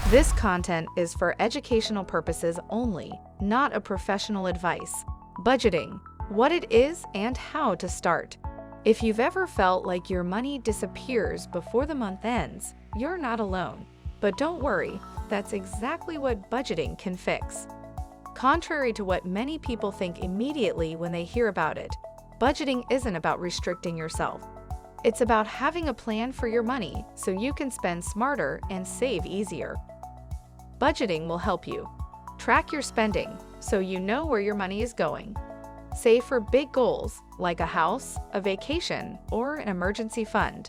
This content is for educational purposes only, not a professional advice. Budgeting, what it is and how to start. If you've ever felt like your money disappears before the month ends, you're not alone. But don't worry, that's exactly what budgeting can fix. Contrary to what many people think immediately when they hear about it, budgeting isn't about restricting yourself. It's about having a plan for your money so you can spend smarter and save easier. Budgeting will help you track your spending so you know where your money is going. Save for big goals like a house, a vacation, or an emergency fund.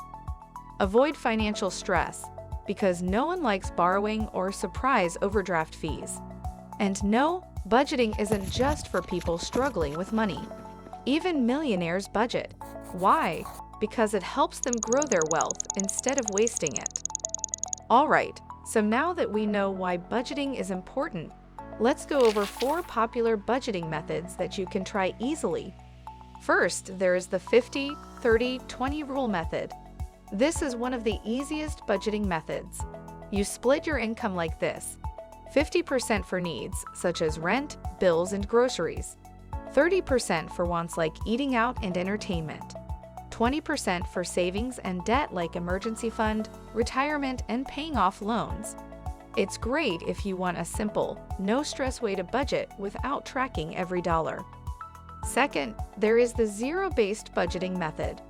Avoid financial stress because no one likes borrowing or surprise overdraft fees. And no, budgeting isn't just for people struggling with money. Even millionaires budget. Why? Because it helps them grow their wealth instead of wasting it. All right, so now that we know why budgeting is important, let's go over 4 popular budgeting methods that you can try easily. First, there is the 50-30-20 rule method. This is one of the easiest budgeting methods. You split your income like this: 50% for needs, such as rent, bills, and groceries. 30% for wants like eating out and entertainment. 20% for savings and debt like emergency fund, retirement, and paying off loans. It's great if you want a simple, no-stress way to budget without tracking every dollar. Second, there is the zero-based budgeting method.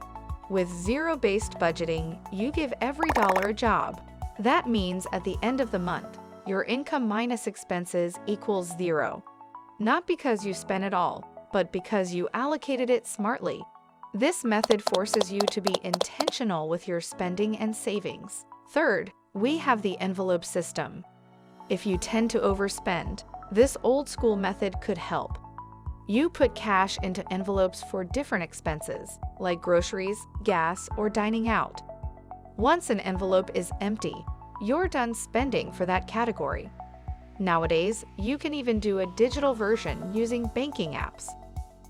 With zero-based budgeting, you give every dollar a job. That means at the end of the month, your income minus expenses equals 0. Not because you spent it all, but because you allocated it smartly. This method forces you to be intentional with your spending and savings. Third, we have the envelope system. If you tend to overspend, this old-school method could help. You put cash into envelopes for different expenses, like groceries, gas, or dining out. Once an envelope is empty, you're done spending for that category. Nowadays, you can even do a digital version using banking apps.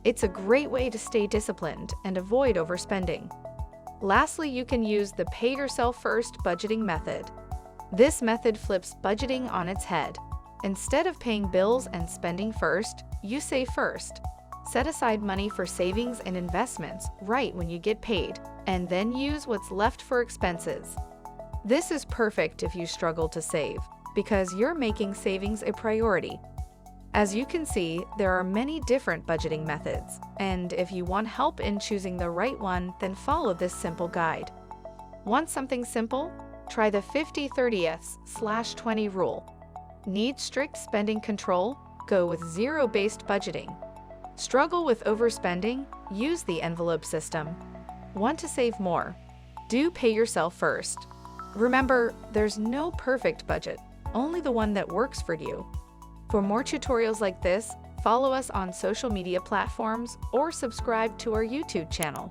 It's a great way to stay disciplined and avoid overspending. Lastly, you can use the pay yourself first budgeting method. This method flips budgeting on its head. Instead of paying bills and spending first, you save first. Set aside money for savings and investments right when you get paid, and then use what's left for expenses. This is perfect if you struggle to save, because you're making savings a priority. As you can see, there are many different budgeting methods, and if you want help in choosing the right one, then follow this simple guide. Want something simple? Try the 50-30/20 rule. Need strict spending control? Go with zero-based budgeting. Struggle with overspending? Use the envelope system. Want to save more? Do pay yourself first. Remember, there's no perfect budget, only the one that works for you. For more tutorials like this, follow us on social media platforms or subscribe to our YouTube channel.